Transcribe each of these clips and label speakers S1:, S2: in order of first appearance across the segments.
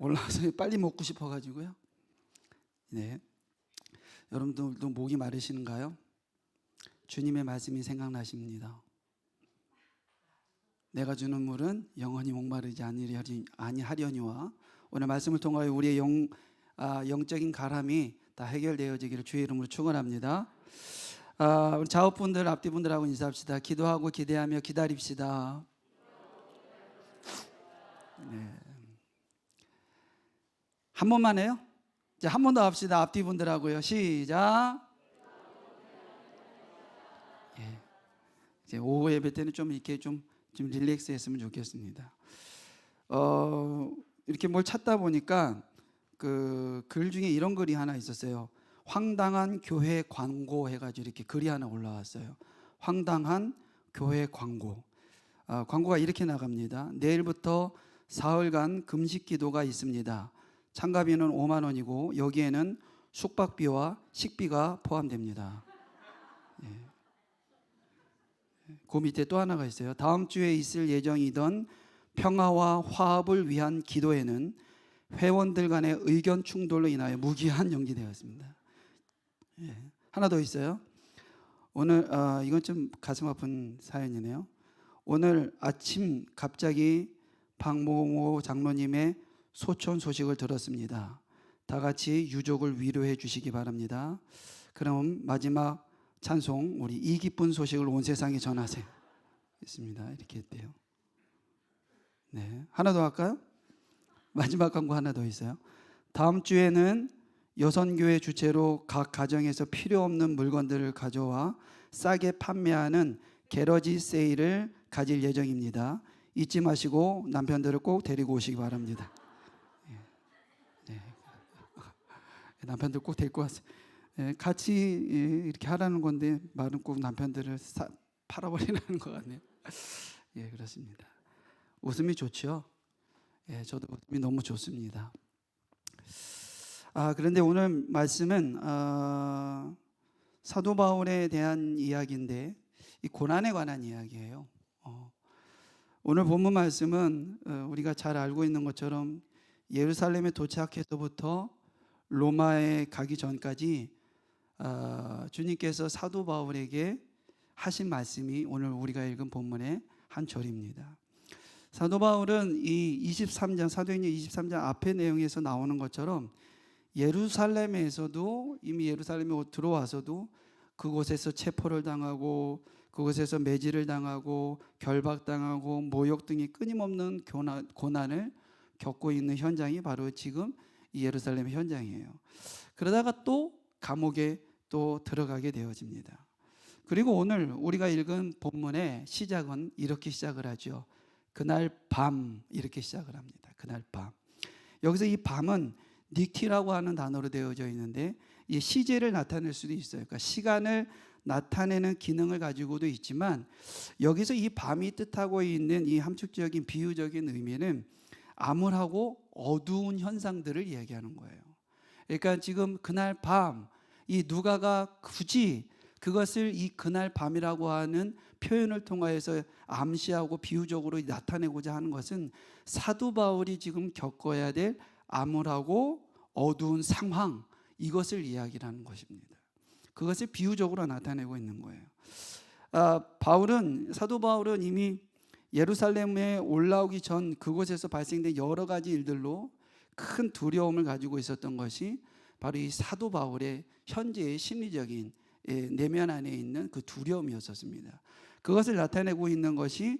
S1: 올라와서 빨리 먹고 싶어가지고요. 네, 여러분들도 목이 마르시는가요? 주님의 말씀이 생각나십니다. 내가 주는 물은 영원히 목마르지 아니하려니와. 오늘 말씀을 통하여 우리의 영적인 가람이 다 해결되어지기를 주의 이름으로 축원합니다. 우리 좌우분들 앞뒤분들하고 인사합시다. 기도하고 기대하며 기다립시다. 네. 한 번만 해요. 이제 한 번 더 합시다. 앞뒤분들하고요. 시작. 예. 이제 오후 예배 때는 좀 이렇게 좀 릴렉스 했으면 좋겠습니다. 이렇게 뭘 찾다 보니까 그 글 중에 이런 글이 하나 있었어요. 황당한 교회 광고 해가지고 이렇게 글이 하나 올라왔어요. 황당한 교회 광고. 광고가 이렇게 나갑니다. 내일부터 사흘간 금식 기도가 있습니다. 참가비는 5만 원이고 여기에는 숙박비와 식비가 포함됩니다. 예. 그 밑에 또 하나가 있어요. 다음 주에 있을 예정이던 평화와 화합을 위한 기도에는 회원들 간의 의견 충돌로 인하여 무기한 연기되었습니다. 예. 하나 더 있어요. 오늘 이건 좀 가슴 아픈 사연이네요. 오늘 아침 갑자기 박모모 장로님의 소촌 소식을 들었습니다. 다 같이 유족을 위로해 주시기 바랍니다. 그럼 마지막 찬송, 우리 이 기쁜 소식을 온 세상에 전하세요. 있습니다. 이렇게 했대요. 네, 하나 더 할까요? 마지막 광고 하나 더 있어요. 다음 주에는 여선교회 주최로 각 가정에서 필요 없는 물건들을 가져와 싸게 판매하는 게러지 세일을 가질 예정입니다. 잊지 마시고 남편들을 꼭 데리고 오시기 바랍니다. 네. 남편들 꼭 데리고 왔어요. 같이 이렇게 하라는 건데 말은 꼭 남편들을 팔아버리라는 것 같네요. 예, 그렇습니다. 웃음이 좋죠. 예, 저도 웃음이 너무 좋습니다. 그런데 오늘 말씀은 사도 바울에 대한 이야기인데 이 고난에 관한 이야기예요. 오늘 본문 말씀은 우리가 잘 알고 있는 것처럼 예루살렘에 도착해서부터 로마에 가기 전까지 주님께서 사도 바울에게 하신 말씀이 오늘 우리가 읽은 본문의 한 절입니다. 사도 바울은 이 23장 사도행전 23장 앞의 내용에서 나오는 것처럼 예루살렘에서도 이미 예루살렘에 들어와서도 그곳에서 체포를 당하고 그곳에서 매질을 당하고 결박당하고 모욕 등이 끊임없는 고난을 겪고 있는 현장이 바로 지금 이 예루살렘의 현장이에요. 그러다가 또 감옥에 또 들어가게 되어집니다. 그리고 오늘 우리가 읽은 본문의 시작은 이렇게 시작을 하죠. 그날 밤 이렇게 시작을 합니다. 그날 밤. 여기서 이 밤은 닉티라고 하는 단어로 되어져 있는데 이 시제를 나타낼 수도 있어요. 그러니까 시간을 나타내는 기능을 가지고도 있지만 여기서 이 밤이 뜻하고 있는 이 함축적인 비유적인 의미는 암울하고 어두운 현상들을 이야기하는 거예요. 그러니까 지금 그날 밤, 이 누가가 굳이 그것을 이 그날 밤이라고 하는 표현을 통하여서 암시하고 비유적으로 나타내고자 하는 것은 사도 바울이 지금 겪어야 될 암울하고 어두운 상황, 이것을 이야기하는 것입니다. 그것을 비유적으로 나타내고 있는 거예요. 사도 바울은 이미 예루살렘에 올라오기 전 그곳에서 발생된 여러 가지 일들로 큰 두려움을 가지고 있었던 것이 바로 이 사도 바울의 현재의 심리적인 내면 안에 있는 그 두려움이었습니다. 그것을 나타내고 있는 것이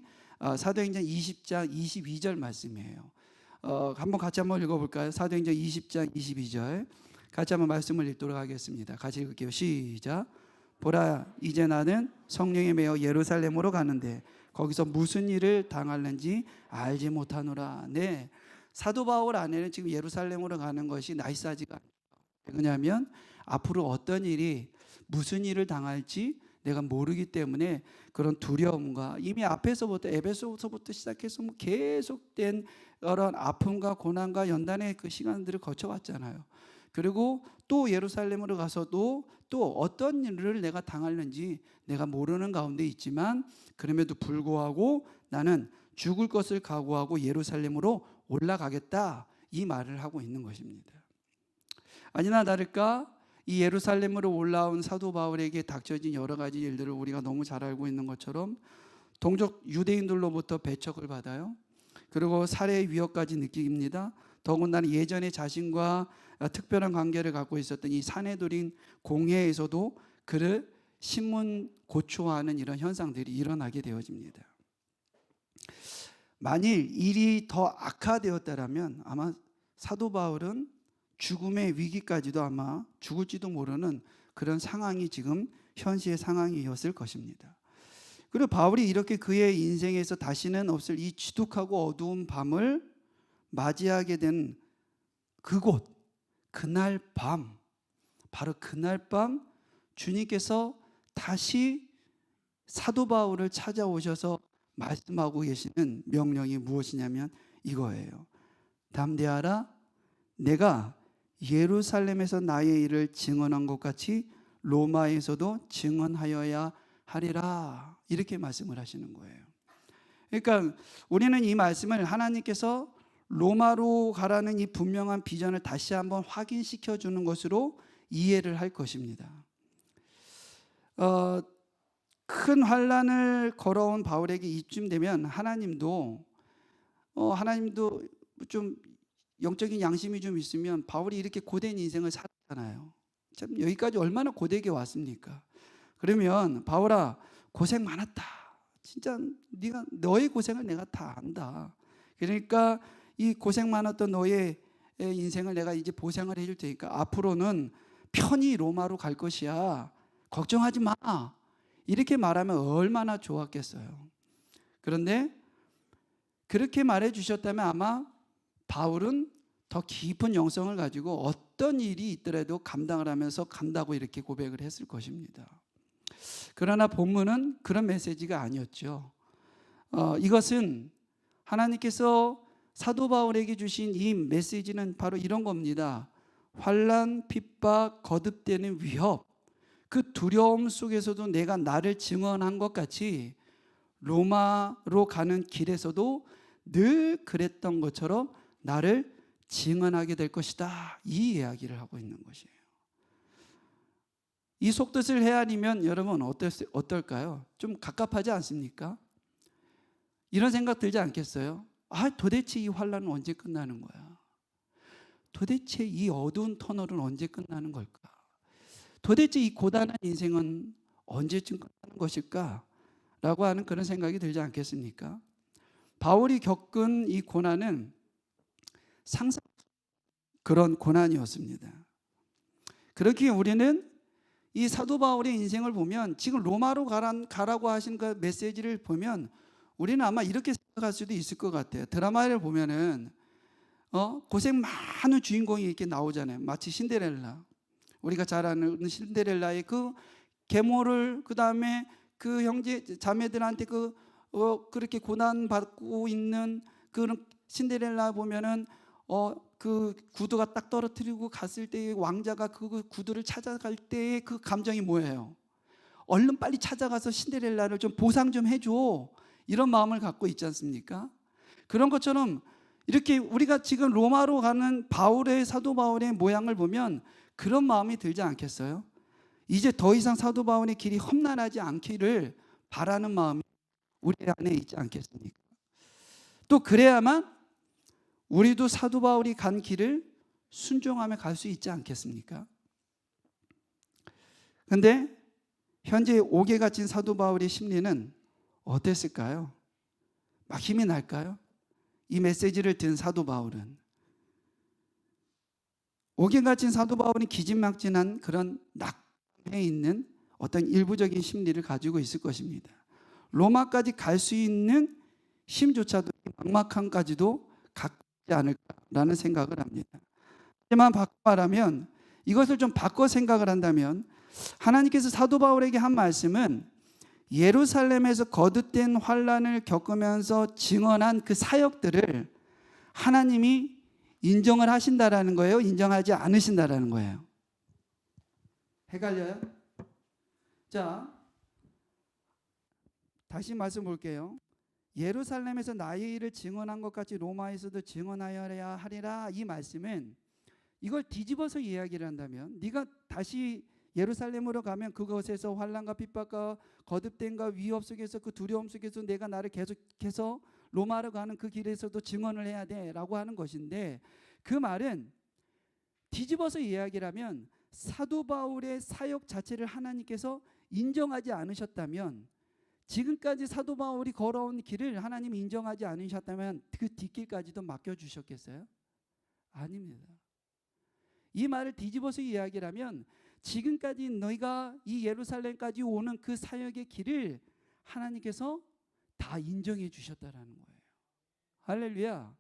S1: 사도행전 20장 22절 말씀이에요. 같이 한번 읽어볼까요? 사도행전 20장 22절 같이 한번 말씀을 읽도록 하겠습니다. 같이 읽을게요. 시작. 보라, 이제 나는 성령에 매여 예루살렘으로 가는데 거기서 무슨 일을 당할는지 알지 못하노라. 네, 사도 바울 안에는 지금 예루살렘으로 가는 것이 나이스하지가 않아요. 왜냐하면 앞으로 어떤 일이 무슨 일을 당할지 내가 모르기 때문에 그런 두려움과 이미 앞에서부터 에베소서부터 시작해서 계속된 그런 아픔과 고난과 연단의 그 시간들을 거쳐왔잖아요. 그리고 또 예루살렘으로 가서도 또 어떤 일을 내가 당할는지 내가 모르는 가운데 있지만 그럼에도 불구하고 나는 죽을 것을 각오하고 예루살렘으로 올라가겠다. 이 말을 하고 있는 것입니다. 아니나 다를까 이 예루살렘으로 올라온 사도 바울에게 닥쳐진 여러 가지 일들을 우리가 너무 잘 알고 있는 것처럼 동족 유대인들로부터 배척을 받아요. 그리고 살해의 위협까지 느낍니다. 더군다나 예전에 자신과 특별한 관계를 갖고 있었던 이 사내들인 공회에서도 그를 신문 고초하는 이런 현상들이 일어나게 되어집니다. 만일 일이 더 악화되었다면 아마 사도 바울은 죽음의 위기까지도 아마 죽을지도 모르는 그런 상황이 지금 현시의 상황이었을 것입니다. 그리고 바울이 이렇게 그의 인생에서 다시는 없을 이 지독하고 어두운 밤을 맞이하게 된 그곳, 그날 밤, 바로 그날 밤 주님께서 다시 사도 바울을 찾아오셔서 말씀하고 계시는 명령이 무엇이냐면 이거예요. 담대하라, 내가 예루살렘에서 나의 일을 증언한 것 같이 로마에서도 증언하여야 하리라. 이렇게 말씀을 하시는 거예요. 그러니까 우리는 이 말씀을 하나님께서 로마로 가라는 이 분명한 비전을 다시 한번 확인시켜 주는 것으로 이해를 할 것입니다. 큰 환난을 걸어온 바울에게 이쯤 되면 하나님도 좀 영적인 양심이 좀 있으면 바울이 이렇게 고된 인생을 살았잖아요. 참 여기까지 얼마나 고되게 왔습니까? 그러면 바울아, 고생 많았다. 진짜 너의 고생을 내가 다 안다. 그러니까 이 고생 많았던 너의 인생을 내가 이제 보상을 해줄 테니까 앞으로는 편히 로마로 갈 것이야. 걱정하지 마. 이렇게 말하면 얼마나 좋았겠어요. 그런데 그렇게 말해 주셨다면 아마 바울은 더 깊은 영성을 가지고 어떤 일이 있더라도 감당을 하면서 간다고 이렇게 고백을 했을 것입니다. 그러나 본문은 그런 메시지가 아니었죠. 이것은 하나님께서 사도 바울에게 주신 이 메시지는 바로 이런 겁니다. 환난, 핍박, 거듭되는 위협, 그 두려움 속에서도 내가 나를 증언한 것 같이 로마로 가는 길에서도 늘 그랬던 것처럼 나를 증언하게 될 것이다. 이 이야기를 하고 있는 것이에요. 이 속뜻을 헤아리면 여러분 어떨까요? 좀 갑갑하지 않습니까? 이런 생각 들지 않겠어요? 도대체 이 환난은 언제 끝나는 거야? 도대체 이 어두운 터널은 언제 끝나는 걸까? 도대체 이 고단한 인생은 언제쯤 끝나는 것일까? 라고 하는 그런 생각이 들지 않겠습니까? 바울이 겪은 이 고난은 상상 그런 고난이었습니다. 그렇기에 우리는 이 사도 바울의 인생을 보면 지금 로마로 가라고 하신 그 메시지를 보면 우리는 아마 이렇게 생각할 수도 있을 것 같아요. 드라마를 보면은 고생 많은 주인공이 이렇게 나오잖아요. 마치 신데렐라. 우리가 잘 아는 신데렐라의 그 계모를 그다음에 그 형제 자매들한테 그렇게 고난 받고 있는 그런 신데렐라 보면은 그 구두가 딱 떨어뜨리고 갔을 때 왕자가 그 구두를 찾아갈 때의 그 감정이 뭐예요? 얼른 빨리 찾아가서 신데렐라를 좀 보상 좀 해줘. 이런 마음을 갖고 있지 않습니까? 그런 것처럼 이렇게 우리가 지금 로마로 가는 사도 바울의 모양을 보면 그런 마음이 들지 않겠어요? 이제 더 이상 사도 바울의 길이 험난하지 않기를 바라는 마음이 우리 안에 있지 않겠습니까? 또 그래야만 우리도 사도 바울이 간 길을 순종하며 갈 수 있지 않겠습니까? 그런데 현재 옥에 갇힌 사도 바울의 심리는 어땠을까요? 막 힘이 날까요? 이 메시지를 든 사도 바울은 옥에 갇힌 사도 바울은 기진막진한 그런 낙에 있는 어떤 일부적인 심리를 가지고 있을 것입니다. 로마까지 갈 수 있는 힘조차도 막막함까지도 갖지 않을까라는 생각을 합니다. 하지만 바꿔 말하면 이것을 좀 바꿔 생각을 한다면 하나님께서 사도 바울에게 한 말씀은 예루살렘에서 거듭된 환난을 겪으면서 증언한 그 사역들을 하나님이 인정을 하신다라는 거예요? 인정하지 않으신다라는 거예요? 헷갈려요? 자, 다시 말씀 볼게요. 예루살렘에서 나의 일을 증언한 것 같이 로마에서도 증언하여야 하리라. 이 말씀은 이걸 뒤집어서 이야기를 한다면 네가 다시 예루살렘으로 가면 그것에서 환난과 핍박과 거듭됨과 위협 속에서 그 두려움 속에서 내가 나를 계속해서 로마로 가는 그 길에서도 증언을 해야 돼라고 하는 것인데, 그 말은 뒤집어서 이야기를 하면 사도 바울의 사역 자체를 하나님께서 인정하지 않으셨다면, 지금까지 사도 바울이 걸어온 길을 하나님이 인정하지 않으셨다면 그 뒷길까지도 맡겨주셨겠어요? 아닙니다. 이 말을 뒤집어서 이야기를 하면 지금까지 너희가 이 예루살렘까지 오는 그 사역의 길을 하나님께서 다 인정해 주셨다라는 거예요. 할렐루야.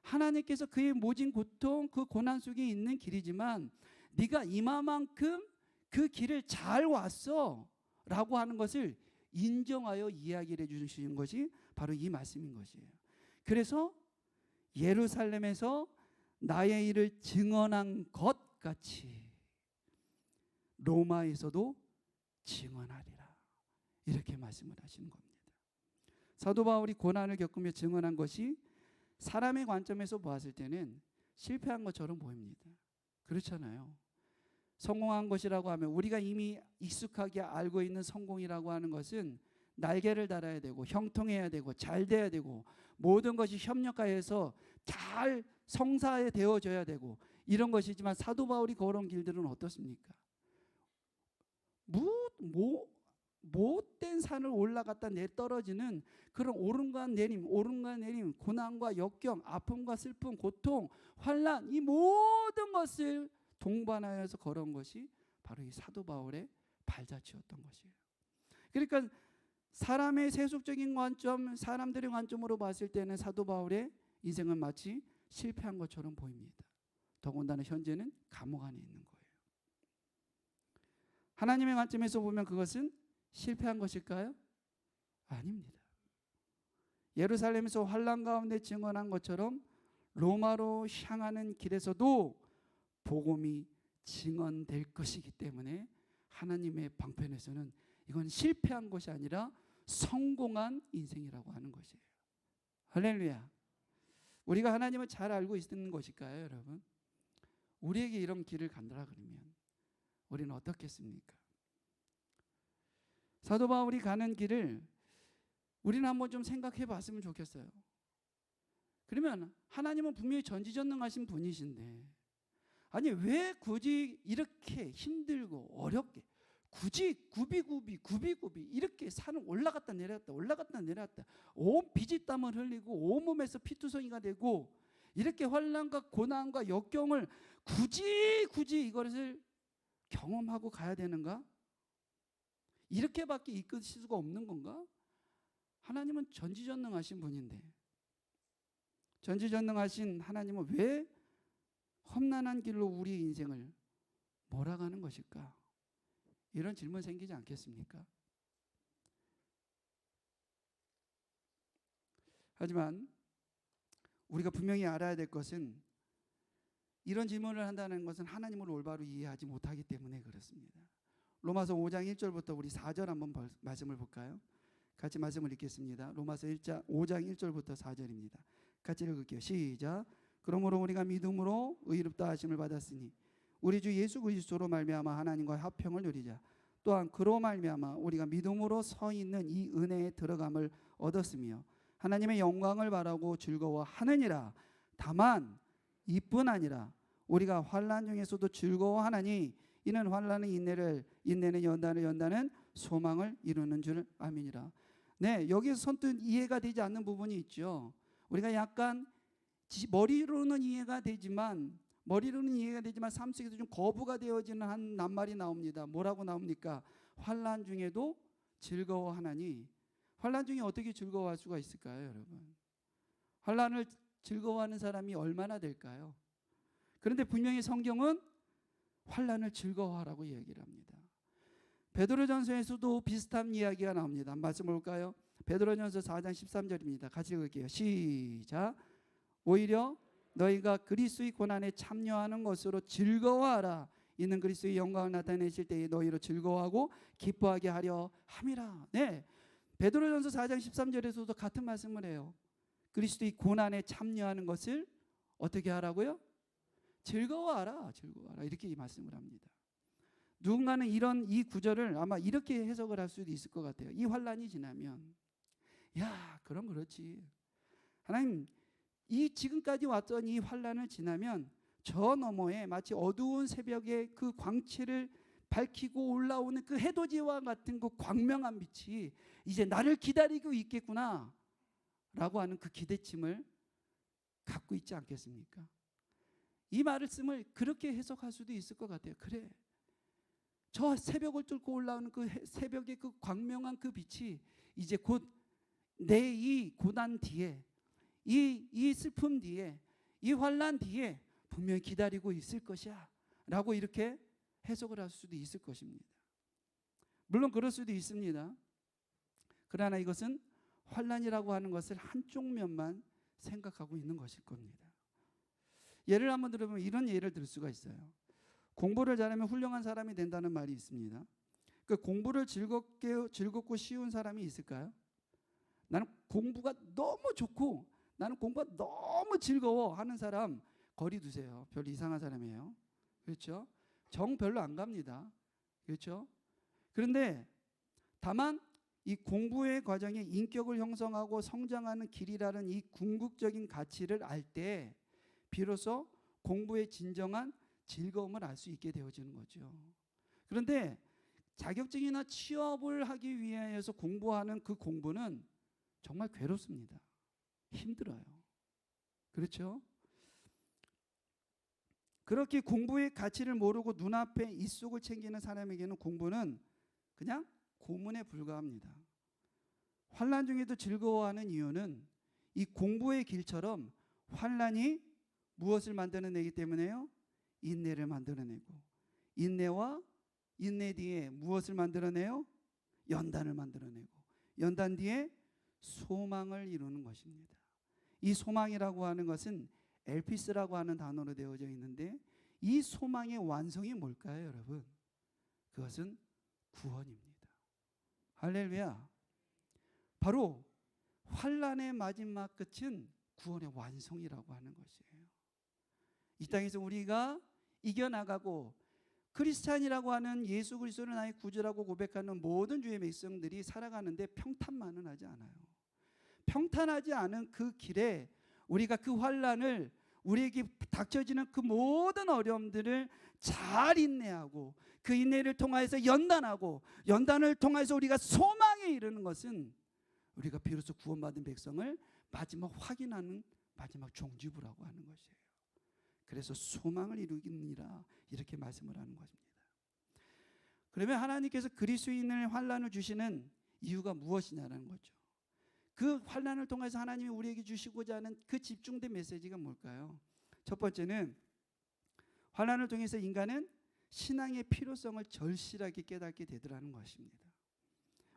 S1: 하나님께서 그의 모진 고통, 그 고난 속에 있는 길이지만 네가 이마만큼 그 길을 잘 왔어 라고 하는 것을 인정하여 이야기를 해주시는 것이 바로 이 말씀인 것이에요. 그래서 예루살렘에서 나의 일을 증언한 것 같이 로마에서도 증언하리라, 이렇게 말씀을 하시는 겁니다. 사도 바울이 고난을 겪으며 증언한 것이 사람의 관점에서 보았을 때는 실패한 것처럼 보입니다. 그렇잖아요. 성공한 것이라고 하면, 우리가 이미 익숙하게 알고 있는 성공이라고 하는 것은 날개를 달아야 되고 형통해야 되고 잘 돼야 되고 모든 것이 협력하여서 잘 성사에 되어져야 되고 이런 것이지만, 사도 바울이 걸어온 길들은 어떻습니까? 못된 산을 올라갔다 떨어지는 그런 오름과 내림, 고난과 역경, 아픔과 슬픔, 고통, 환난, 이 모든 것을 동반하여서 걸어온 것이 바로 이 사도 바울의 발자취였던 것이에요. 그러니까 사람의 세속적인 관점, 사람들의 관점으로 봤을 때는 사도 바울의 인생은 마치 실패한 것처럼 보입니다. 더군다나 현재는 감옥 안에 있는 거예요. 하나님의 관점에서 보면 그것은 실패한 것일까요? 아닙니다. 예루살렘에서 환난 가운데 증언한 것처럼 로마로 향하는 길에서도 복음이 증언될 것이기 때문에 하나님의 방편에서는 이건 실패한 것이 아니라 성공한 인생이라고 하는 것이에요. 할렐루야. 우리가 하나님을 잘 알고 있는 것일까요, 여러분? 우리에게 이런 길을 간다라 그러면 우리는 어떻겠습니까? 사도 바울이 가는 길을 우리는 한번 좀 생각해 봤으면 좋겠어요. 그러면 하나님은 분명히 전지전능하신 분이신데, 아니 왜 굳이 이렇게 힘들고 어렵게 굳이 굽이 이렇게 산을 올라갔다 내려갔다 온 피지땀을 흘리고 온몸에서 피투성이가 되고 이렇게 환난과 고난과 역경을 굳이 이것을 경험하고 가야 되는가? 이렇게밖에 이끄실 수가 없는 건가? 하나님은 전지전능하신 분인데, 전지전능하신 하나님은 왜 험난한 길로 우리의 인생을 몰아가는 것일까? 이런 질문 생기지 않겠습니까? 하지만 우리가 분명히 알아야 될 것은, 이런 질문을 한다는 것은 하나님을 올바로 이해하지 못하기 때문에 그렇습니다. 로마서 5장 1절부터 우리 4절 한번 말씀을 볼까요? 같이 말씀을 읽겠습니다. 로마서 5장 1절부터 4절입니다. 같이 읽을게요. 시작. 그러므로 우리가 믿음으로 의롭다 하심을 받았으니 우리 주 예수 그리스도로 말미암아 하나님과 화평을 누리자. 또한 그로 말미암아 우리가 믿음으로 서 있는 이 은혜에 들어감을 얻었으며 하나님의 영광을 바라고 즐거워하느니라. 다만 이뿐 아니라 우리가 환난 중에서도 즐거워하나니 이는 환난은 인내를, 인내는 연단은 소망을 이루는 줄 아미니라. 네, 여기서 선뜻 이해가 되지 않는 부분이 있죠. 우리가 약간 머리로는 이해가 되지만 삶 속에서 좀 거부가 되어지는 한 낱말이 나옵니다. 뭐라고 나옵니까? 환난 중에도 즐거워하나니. 환난 중에 어떻게 즐거워할 수가 있을까요, 여러분? 환난을 즐거워하는 사람이 얼마나 될까요? 그런데 분명히 성경은 환난을 즐거워하라고 이야기를 합니다. 베드로전서에서도 비슷한 이야기가 나옵니다. 말씀 볼까요? 베드로전서 4장 13절입니다. 같이 읽을게요. 시작. 오히려 너희가 그리스도의 고난에 참여하는 것으로 즐거워하라. 이는 그리스도의 영광을 나타내실 때에 너희로 즐거워하고 기뻐하게 하려 함이라. 네, 베드로전서 4장 13절에서도 같은 말씀을 해요. 그리스도의 고난에 참여하는 것을 어떻게 하라고요? 즐거워하라, 즐거워하라. 이렇게 이 말씀을 합니다. 누군가는 이 구절을 아마 이렇게 해석을 할 수도 있을 것 같아요. 이 환란이 지나면, 야, 그럼 그렇지. 하나님, 이 지금까지 왔던 이 환란을 지나면 저 너머에 마치 어두운 새벽의 그 광채를 밝히고 올라오는 그 해돋이와 같은 그 광명한 빛이 이제 나를 기다리고 있겠구나 라고 하는 그 기대침을 갖고 있지 않겠습니까? 이 말씀을 그렇게 해석할 수도 있을 것 같아요. 그래, 저 새벽을 뚫고 올라오는 그 새벽의 그 광명한 그 빛이 이제 곧 내 이 고난 뒤에, 이 슬픔 뒤에, 이 환난 뒤에 분명히 기다리고 있을 것이야 라고 이렇게 해석을 할 수도 있을 것입니다. 물론 그럴 수도 있습니다. 그러나 이것은 환난이라고 하는 것을 한쪽 면만 생각하고 있는 것일 겁니다. 예를 한번 들어보면 이런 예를 들 수가 있어요. 공부를 잘하면 훌륭한 사람이 된다는 말이 있습니다. 그 공부를 즐겁고 쉬운 사람이 있을까요? 나는 공부가 너무 좋고 나는 공부가 너무 즐거워 하는 사람 거리 두세요. 별로 이상한 사람이에요. 그렇죠? 정 별로 안 갑니다. 그렇죠? 그런데 다만 이 공부의 과정에 인격을 형성하고 성장하는 길이라는 이 궁극적인 가치를 알 때 비로소 공부의 진정한 즐거움을 알 수 있게 되어지는 거죠. 그런데 자격증이나 취업을 하기 위해서 공부하는 그 공부는 정말 괴롭습니다. 힘들어요. 그렇죠? 그렇게 공부의 가치를 모르고 눈앞에 입속을 챙기는 사람에게는 공부는 그냥 고문에 불과합니다. 환난 중에도 즐거워하는 이유는 이 공부의 길처럼 환난이 무엇을 만들어내기 때문에요? 인내를 만들어내고, 인내와 인내 뒤에 무엇을 만들어내요? 연단을 만들어내고, 연단 뒤에 소망을 이루는 것입니다. 이 소망이라고 하는 것은 엘피스라고 하는 단어로 되어져 있는데 이 소망의 완성이 뭘까요, 여러분? 그것은 구원입니다. 할렐루야. 바로 환난의 마지막 끝은 구원의 완성이라고 하는 것이에요. 이 땅에서 우리가 이겨나가고 크리스찬이라고 하는 예수 그리스도를 나의 구주라고 고백하는 모든 주의 백성들이 살아가는데 평탄만은 하지 않아요. 평탄하지 않은 그 길에 우리가 그 환난을, 우리에게 닥쳐지는 그 모든 어려움들을 잘 인내하고 그 인내를 통하여서 연단하고 연단을 통해서 우리가 소망에 이르는 것은 우리가 비로소 구원받은 백성을 마지막 확인하는 마지막 종지부라고 하는 것이에요. 그래서 소망을 이루기니라 이렇게 말씀을 하는 것입니다. 그러면 하나님께서 그리스도인을 환난을 주시는 이유가 무엇이냐는 거죠. 그 환난을 통해서 하나님이 우리에게 주시고자 하는 그 집중된 메시지가 뭘까요? 첫 번째는 환난을 통해서 인간은 신앙의 필요성을 절실하게 깨닫게 되더라는 것입니다.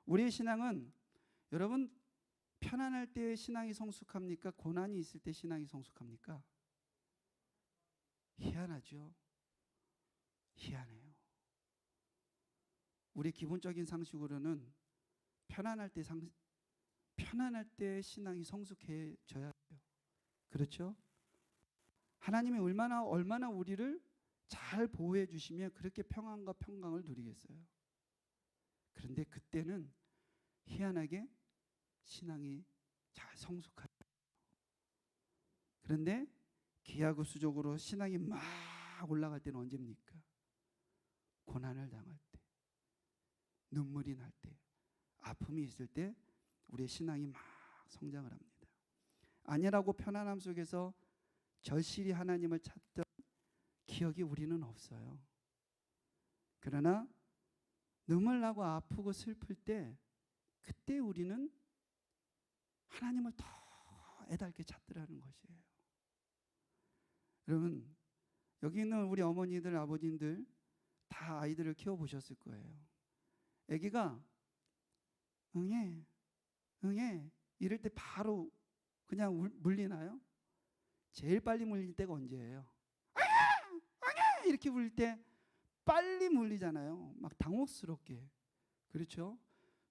S1: 우리의 신앙은 여러분 편안할 때 신앙이 성숙합니까? 고난이 있을 때 신앙이 성숙합니까? 희한하죠. 희한해요. 우리 기본적인 상식으로는 편안할 때 신앙이 성숙해져야 돼요. 그렇죠? 하나님이 얼마나 우리를 잘 보호해 주시면 그렇게 평안과 평강을 누리겠어요. 그런데 그때는 희한하게 신앙이 잘 성숙해요. 그런데 기하급수적으로 신앙이 막 올라갈 때는 언제입니까? 고난을 당할 때, 눈물이 날 때, 아픔이 있을 때 우리의 신앙이 막 성장을 합니다. 안일하고 편안함 속에서 절실히 하나님을 찾던 기억이 우리는 없어요. 그러나 눈물 나고 아프고 슬플 때 그때 우리는 하나님을 더 애달게 찾더라는 것이에요. 여러분 여기 있는 우리 어머니들 아버님들 다 아이들을 키워보셨을 거예요. 아기가 응애 이럴 때 바로 그냥 물리나요? 제일 빨리 물릴 때가 언제예요? 응애 이렇게 물릴 때 빨리 물리잖아요. 막 당혹스럽게. 그렇죠?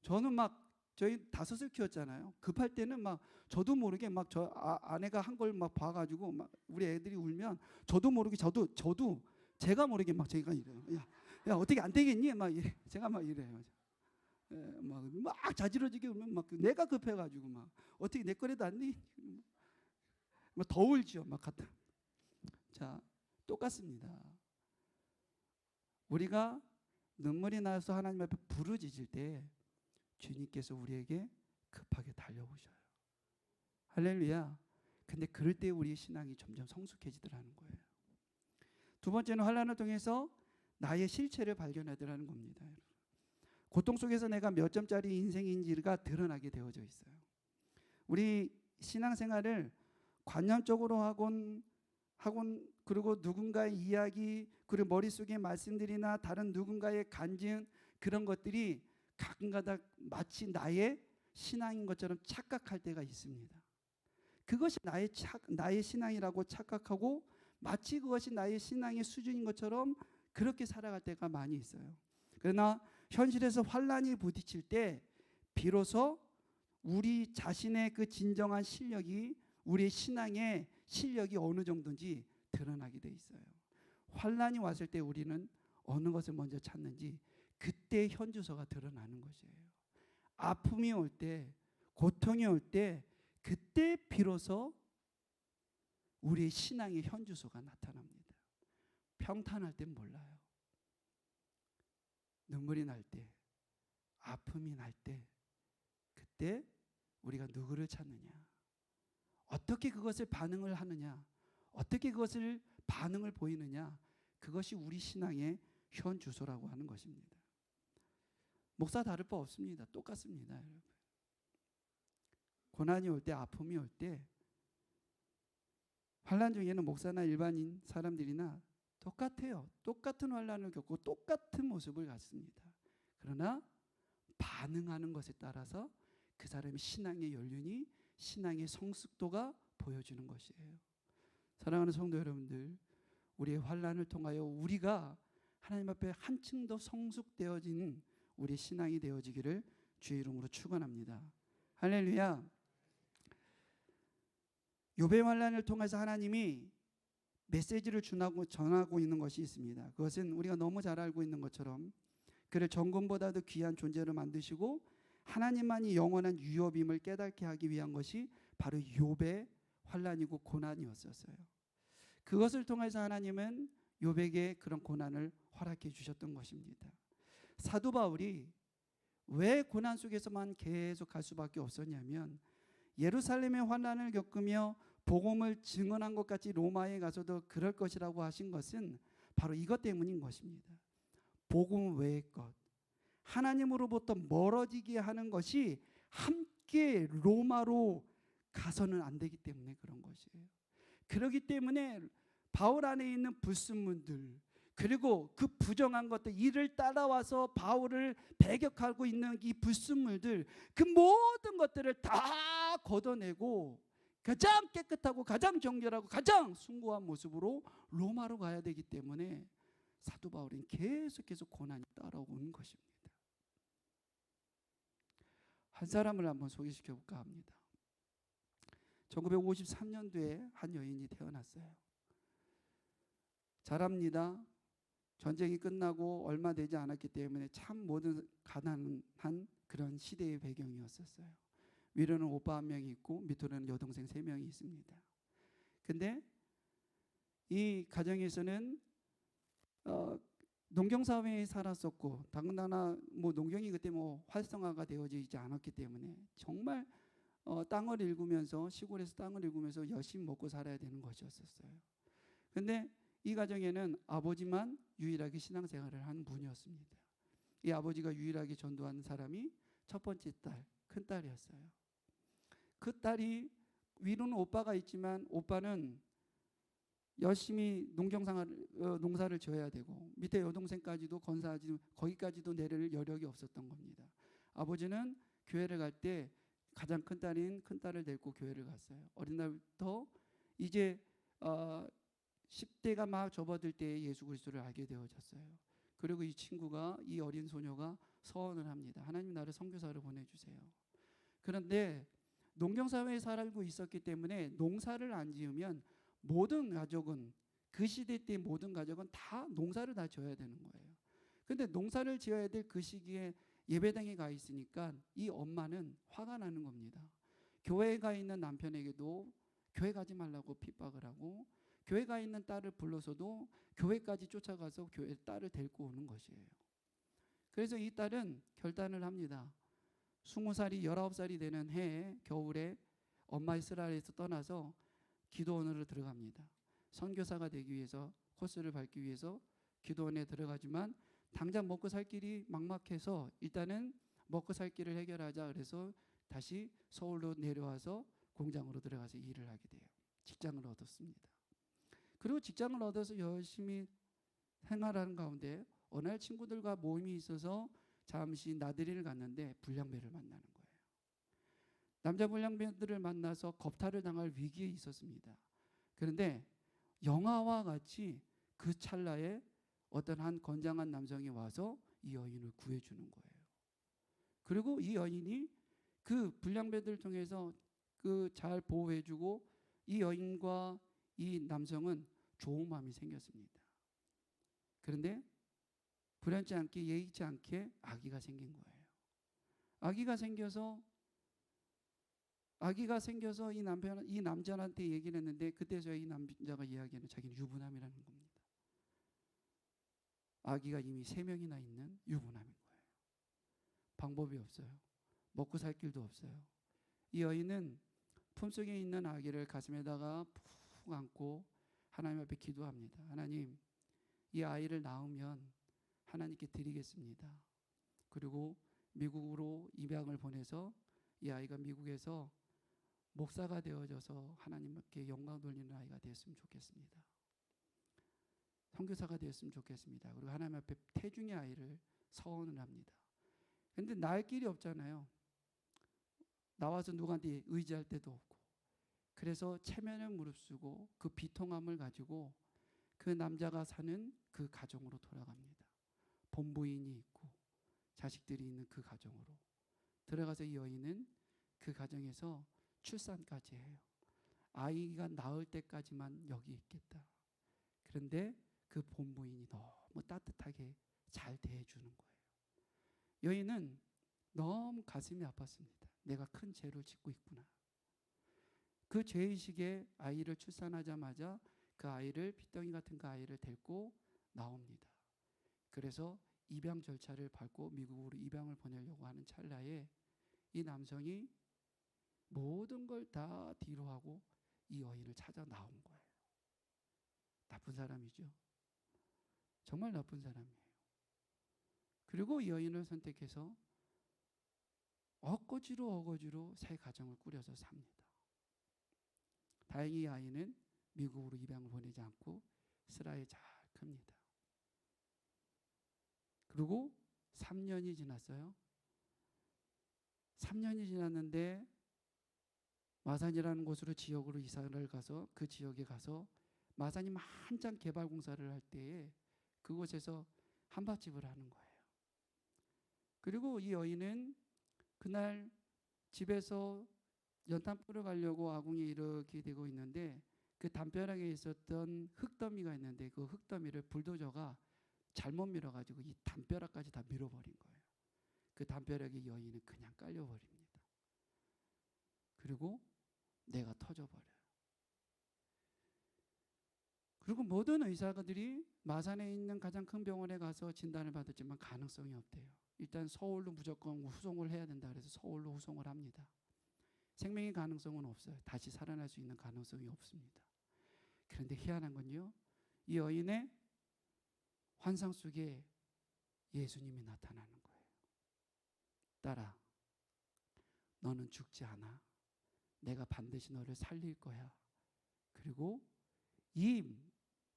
S1: 저는 막 저희 다섯을 키웠잖아요. 급할 때는 막 저도 모르게 막 저 아내가 한 걸 막 봐가지고 막 우리 애들이 울면 저도 모르게 저도 제가 모르게 막 제가 이래요. 야 어떻게 안 되겠니? 막 이래. 제가 막 이래요. 예, 막 자지러지게 울면 막 내가 급해가지고 막 어떻게 내 거라도 안 돼? 막 더 울죠. 막 갖다. 자, 똑같습니다. 우리가 눈물이 나서 하나님 앞에 부르짖을 때 주님께서 우리에게 급하게 달려오셔요. 할렐루야. 근데 그럴 때 우리의 신앙이 점점 성숙해지더라는 거예요. 두 번째는 환난을 통해서 나의 실체를 발견하더라는 겁니다. 고통 속에서 내가 몇 점짜리 인생인지가 드러나게 되어져 있어요. 우리 신앙생활을 관념적으로 하곤 그리고 누군가의 이야기 그리고 머릿속에 말씀들이나 다른 누군가의 간증 그런 것들이 가끔가다 마치 나의 신앙인 것처럼 착각할 때가 있습니다. 그것이 나의 신앙이라고 착각하고 마치 그것이 나의 신앙의 수준인 것처럼 그렇게 살아갈 때가 많이 있어요. 그러나 현실에서 환난이 부딪힐 때 비로소 우리 자신의 그 진정한 실력이 우리의 신앙의 실력이 어느 정도인지 드러나게 돼 있어요. 환난이 왔을 때 우리는 어느 것을 먼저 찾는지 그때 현주소가 드러나는 것이에요. 아픔이 올 때, 고통이 올 때 그때 비로소 우리의 신앙의 현주소가 나타납니다. 평탄할 땐 몰라요. 눈물이 날 때, 아픔이 날 때 그때 우리가 누구를 찾느냐, 어떻게 그것을 반응을 하느냐, 어떻게 그것을 반응을 보이느냐, 그것이 우리 신앙의 현주소라고 하는 것입니다. 목사 다를 바 없습니다. 똑같습니다, 여러분. 고난이 올 때, 아픔이 올 때, 환난 중에는 목사나 일반인 사람들이나 똑같아요. 똑같은 환난을 겪고 똑같은 모습을 갖습니다. 그러나 반응하는 것에 따라서 그 사람의 신앙의 연륜이, 신앙의 성숙도가 보여주는 것이에요. 사랑하는 성도 여러분들, 우리의 환난을 통하여 우리가 하나님 앞에 한층 더 성숙되어진 우리 신앙이 되어지기를 주의 이름으로 축원합니다. 할렐루야. 욥의 환난을 통해서 하나님이 메시지를 전하고 있는 것이 있습니다. 그것은 우리가 너무 잘 알고 있는 것처럼 그를 정금보다도 귀한 존재로 만드시고 하나님만이 영원한 유업임을 깨닫게 하기 위한 것이 바로 욥의 환난이고 고난이었었어요. 그것을 통해서 하나님은 욥에게 그런 고난을 허락해 주셨던 것입니다. 사도 바울이 왜 고난 속에서만 계속 갈 수밖에 없었냐면 예루살렘의 환난을 겪으며 복음을 증언한 것 같이 로마에 가서도 그럴 것이라고 하신 것은 바로 이것 때문인 것입니다. 복음 외의 것, 하나님으로부터 멀어지게 하는 것이 함께 로마로 가서는 안 되기 때문에 그런 것이에요. 그렇기 때문에 바울 안에 있는 불순물들 그리고 그 부정한 것들, 이를 따라와서 바울을 배격하고 있는 이 불순물들, 그 모든 것들을 다 걷어내고 가장 깨끗하고 가장 정결하고 가장 숭고한 모습으로 로마로 가야 되기 때문에 사도 바울은 계속해서 고난이 따라오는 것입니다. 한 사람을 한번 소개시켜 볼까 합니다. 1953년도에 한 여인이 태어났어요. 잘합니다. 전쟁이 끝나고 얼마 되지 않았기 때문에 참 모든 가난한 그런 시대의 배경이었었어요. 위로는 오빠 한 명이 있고 밑으로는 여동생 3명이 있습니다. 근데 이 가정에서는 농경사회에 살았었고 더군다나 농경이 그때 활성화가 되어지지 않았기 때문에 정말 땅을 일구면서 시골에서 땅을 일구면서 열심히 먹고 살아야 되는 것이었어요. 근데 이 가정에는 아버지만 유일하게 신앙생활을 한 분이었습니다. 이 아버지가 유일하게 전도하는 사람이 첫 번째 딸, 큰 딸이었어요. 그 딸이 위로는 오빠가 있지만 오빠는 열심히 농사를 지어야 되고 밑에 여동생까지도 건사하지 거기까지도 내릴 여력이 없었던 겁니다. 아버지는 교회를 갈 때 가장 큰 딸인 큰 딸을 데리고 교회를 갔어요. 어린 날부터 이제 10대가 막 접어들 때 예수 그리스도를 알게 되어졌어요. 그리고 이 친구가, 이 어린 소녀가 서원을 합니다. 하나님 나를 선교사로 보내주세요. 그런데 농경사회에 살고 있었기 때문에 농사를 안 지으면 모든 가족은, 그 시대 때 모든 가족은 다 농사를 다 지어야 되는 거예요. 근데 농사를 지어야 될 그 시기에 예배당에 가 있으니까 이 엄마는 화가 나는 겁니다. 교회에 가 있는 남편에게도 교회 가지 말라고 핍박을 하고, 교회 가 있는 딸을 불러서도 교회까지 쫓아가서 교회 딸을 데리고 오는 것이에요. 그래서 이 딸은 결단을 합니다. 20살이 19살이 되는 해에 겨울에 엄마 이스라엘에서 떠나서 기도원으로 들어갑니다. 선교사가 되기 위해서, 코스를 밟기 위해서 기도원에 들어가지만 당장 먹고 살 길이 막막해서 일단은 먹고 살 길을 해결하자 그래서 다시 서울로 내려와서 공장으로 들어가서 일을 하게 돼요. 직장을 얻었습니다. 그리고 직장을 얻어서 열심히 생활하는 가운데 어느 날 친구들과 모임이 있어서 잠시 나들이를 갔는데 불량배를 만나는 거예요. 남자 불량배들을 만나서 겁탈을 당할 위기에 있었습니다. 그런데 영화와 같이 그 찰나에 어떤 한 건장한 남성이 와서 이 여인을 구해주는 거예요. 그리고 이 여인이 그 불량배들을 통해서 그 잘 보호해주고 이 여인과 이 남성은 좋은 마음이 생겼습니다. 그런데 불현치 않게, 예의치 않게 아기가 생긴 거예요. 아기가 생겨서 이 남자한테 얘기를 했는데 그때서야 이 남자가 이야기하는 자기는 유부남이라는 겁니다. 아기가 이미 3명이나 있는 유부남인 거예요. 방법이 없어요. 먹고 살 길도 없어요. 이 여인은 품속에 있는 아기를 가슴에다가 푹 안고 하나님 앞에 기도합니다. 하나님, 이 아이를 낳으면 하나님께 드리겠습니다. 그리고 미국으로 입양을 보내서 이 아이가 미국에서 목사가 되어져서 하나님께 영광 돌리는 아이가 되었으면 좋겠습니다. 선교사가 되었으면 좋겠습니다. 그리고 하나님 앞에 태중의 아이를 서원을 합니다. 그런데 낳을 길이 없잖아요. 나와서 누구한테 의지할 데도 없고. 그래서 체면을 무릅쓰고 그 비통함을 가지고 그 남자가 사는 그 가정으로 돌아갑니다. 본부인이 있고 자식들이 있는 그 가정으로 들어가서 이 여인은 그 가정에서 출산까지 해요. 아이가 나을 때까지만 여기 있겠다. 그런데 그 본부인이 너무 따뜻하게 잘 대해주는 거예요. 여인은 너무 가슴이 아팠습니다. 내가 큰 죄를 짓고 있구나. 그 죄의식에 아이를 출산하자마자 그 아이를, 핏덩이 같은 그 아이를 데리고 나옵니다. 그래서 입양 절차를 밟고 미국으로 입양을 보내려고 하는 찰나에 이 남성이 모든 걸 다 뒤로 하고 이 여인을 찾아 나온 거예요. 나쁜 사람이죠. 정말 나쁜 사람이에요. 그리고 이 여인을 선택해서 어거지로 새 가정을 꾸려서 삽니다. 다행히 이 아이는 미국으로 입양을 보내지 않고 스라에 잘 큽니다. 그리고 3년이 지났어요. 3년이 지났는데 마산이라는 곳으로 지역으로 이사를 가서 그 지역에 가서 마산이 한창 개발 공사를 할 때에 그곳에서 한밭집을 하는 거예요. 그리고 이 여인은 그날 집에서 연탄 뿌려 가려고 아궁이에 이렇게 되고 있는데 그 담벼락에 있었던 흙더미가 있는데 그 흙더미를 불도저가 잘못 밀어가지고 이 담벼락까지 다 밀어버린 거예요. 그 담벼락에 여인은 그냥 깔려버립니다. 그리고 내가 터져버려요. 그리고 모든 의사들이 마산에 있는 가장 큰 병원에 가서 진단을 받았지만 가능성이 없대요. 일단 서울로 무조건 후송을 해야 된다 그래서 서울로 후송을 합니다. 생명의 가능성은 없어요. 다시 살아날 수 있는 가능성이 없습니다. 그런데 희한한 건요, 이 여인의 환상 속에 예수님이 나타나는 거예요. 딸아, 너는 죽지 않아. 내가 반드시 너를 살릴 거야. 그리고 이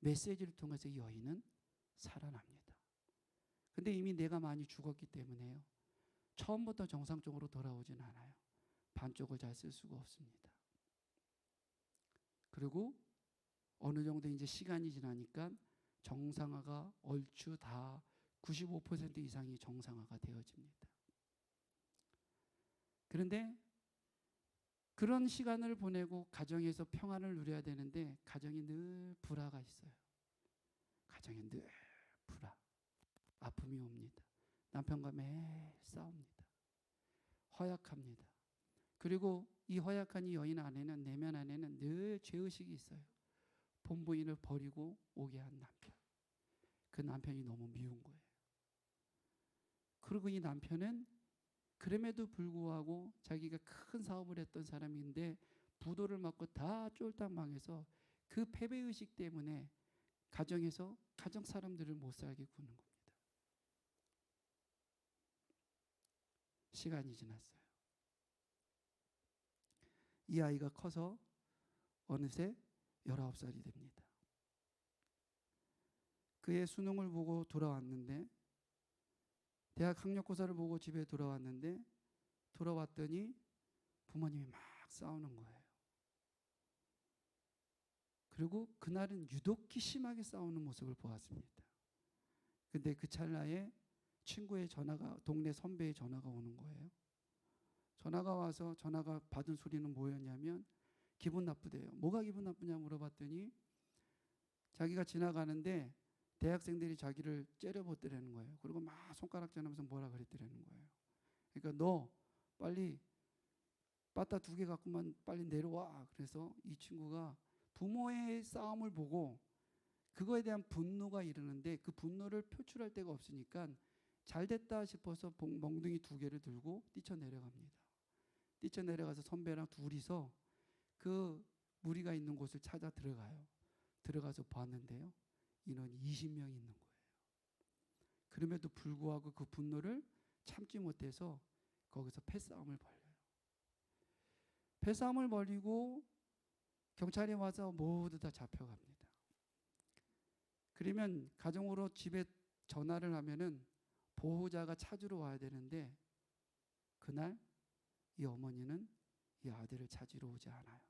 S1: 메시지를 통해서 이 여인은 살아납니다. 근데 이미 내가 많이 죽었기 때문에요, 처음부터 정상적으로 돌아오진 않아요. 반쪽을 잘 쓸 수가 없습니다. 그리고 어느 정도 이제 시간이 지나니까 정상화가 얼추 다 95% 이상이 정상화가 되어집니다. 그런데 그런 시간을 보내고 가정에서 평안을 누려야 되는데 가정이 늘 불화가 있어요. 가정에 늘 불화, 아픔이 옵니다. 남편과 매일 싸웁니다. 허약합니다. 그리고 이 허약한 이 여인 안에는, 내면 안에는 늘 죄의식이 있어요. 본부인을 버리고 오게 한 남편. 그 남편이 너무 미운 거예요. 그리고 이 남편은 그럼에도 불구하고 자기가 큰 사업을 했던 사람인데 부도를 맞고 다 쫄딱 망해서 그 패배의식 때문에 가정에서 가정 사람들을 못 살게 구는 겁니다. 시간이 지났어요. 이 아이가 커서 어느새 19살이 됩니다. 그의 수능을 보고 돌아왔는데, 대학 학력고사를 보고 집에 돌아왔는데, 돌아왔더니 부모님이 막 싸우는 거예요. 그리고 그날은 유독히 심하게 싸우는 모습을 보았습니다. 근데 그 찰나에 친구의 전화가, 동네 선배의 전화가 오는 거예요. 전화가 와서 전화가 받은 소리는 뭐였냐면 기분 나쁘대요. 뭐가 기분 나쁘냐 물어봤더니 자기가 지나가는데 대학생들이 자기를 째려보더라는 거예요. 그리고 막 손가락질하면서 뭐라 그랬더라는 거예요. 그러니까 너 빨리 빠따 2개 갖고만 빨리 내려와. 그래서 이 친구가 부모의 싸움을 보고 그거에 대한 분노가 이르는데 그 분노를 표출할 데가 없으니까 잘 됐다 싶어서 멍둥이 2개를 들고 뛰쳐내려갑니다. 뛰쳐내려가서 선배랑 둘이서 그 무리가 있는 곳을 찾아 들어가요. 들어가서 봤는데요, 인원이 20명 있는 거예요. 그럼에도 불구하고 그 분노를 참지 못해서 거기서 패싸움을 벌여요. 패싸움을 벌이고 경찰이 와서 모두 다 잡혀갑니다. 그러면 가정으로 집에 전화를 하면은 보호자가 찾으러 와야 되는데 그날 이 어머니는 이 아들을 찾으러 오지 않아요.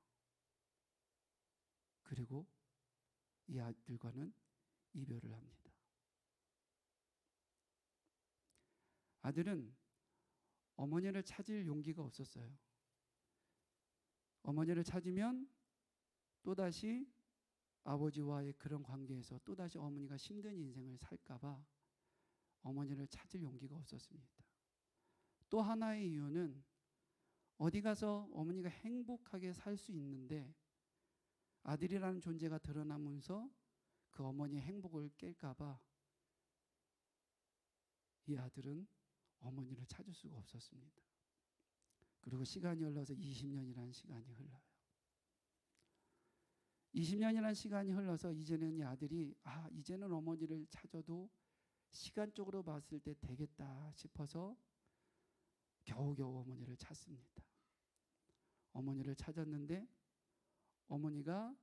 S1: 그리고 이 아들과는 이별을 합니다. 아들은 어머니를 찾을 용기가 없었어요. 어머니를 찾으면 또다시 아버지와의 그런 관계에서 또다시 어머니가 힘든 인생을 살까봐 어머니를 찾을 용기가 없었습니다. 또 하나의 이유는 어디 가서 어머니가 행복하게 살 수 있는데 아들이라는 존재가 드러나면서 그 어머니의 행복을 깰까봐 이 아들은 어머니를 찾을 수가 없었습니다. 그리고 시간이 흘러서 20년이라는 시간이 흘러요. 20년이라는 시간이 흘러서 이제는 이 아들이 이제는 어머니를 찾아도 시간적으로 봤을 때 되겠다 싶어서 겨우겨우 어머니를 찾습니다. 어머니를 찾았는데 어머니가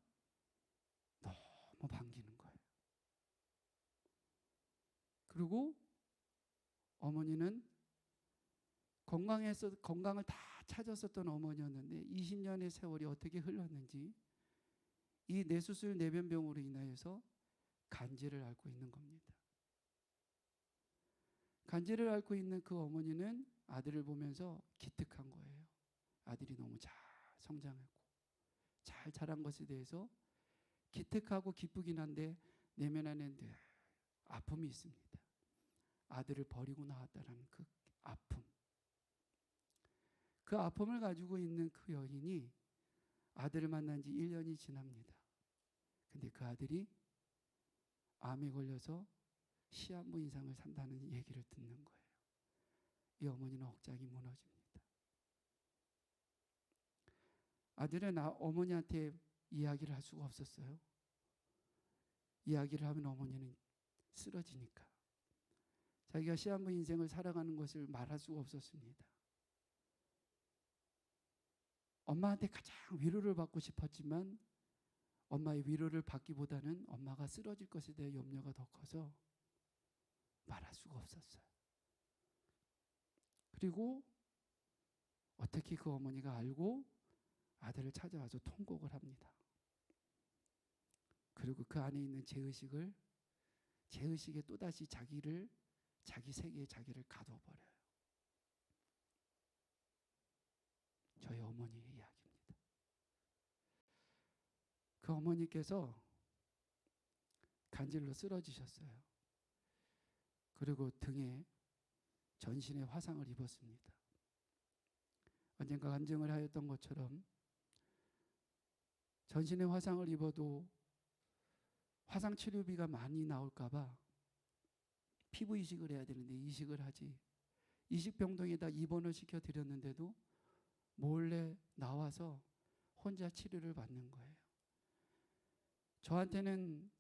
S1: 너무 반기는 거예요. 그리고 어머니는 건강을 다 찾았었던 어머니였는데 20년의 세월이 어떻게 흘렀는지 이 뇌수술 내변병으로 인하여서 간질을 앓고 있는 겁니다. 간질을 앓고 있는 그 어머니는 아들을 보면서 기특한 거예요. 아들이 너무 잘 성장하고 잘 자란 것에 대해서 기특하고 기쁘긴 한데 내면 안에 늘 아픔이 있습니다. 아들을 버리고 나왔다는 그 아픔. 그 아픔을 가지고 있는 그 여인이 아들을 만난 지 1년이 지납니다. 근데 그 아들이 암에 걸려서 시한부 인상을 산다는 얘기를 듣는 거예요. 이 어머니는 억장이 무너집니다. 아들은 어머니한테 이야기를 할 수가 없었어요. 이야기를 하면 어머니는 쓰러지니까. 자기가 시한부 인생을 살아가는 것을 말할 수가 없었습니다. 엄마한테 가장 위로를 받고 싶었지만 엄마의 위로를 받기보다는 엄마가 쓰러질 것에 대해 염려가 더 커서 말할 수가 없었어요. 그리고 어떻게 그 어머니가 알고 아들을 찾아와서 통곡을 합니다. 그리고 그 안에 있는 죄의식에 또다시 자기 세계에 자기를 가둬버려요. 저희 어머니의 이야기입니다. 그 어머니께서 간질로 쓰러지셨어요. 그리고 등에 전신에 화상을 입었습니다. 언젠가 간증을 하였던 것처럼 전신에 화상을 입어도 화상 치료비가 많이 나올까봐 피부 이식을 해야 되는데 이식을 하지, 이식병동에다 입원을 시켜드렸는데도 몰래 나와서 혼자 치료를 받는 거예요. 저한테는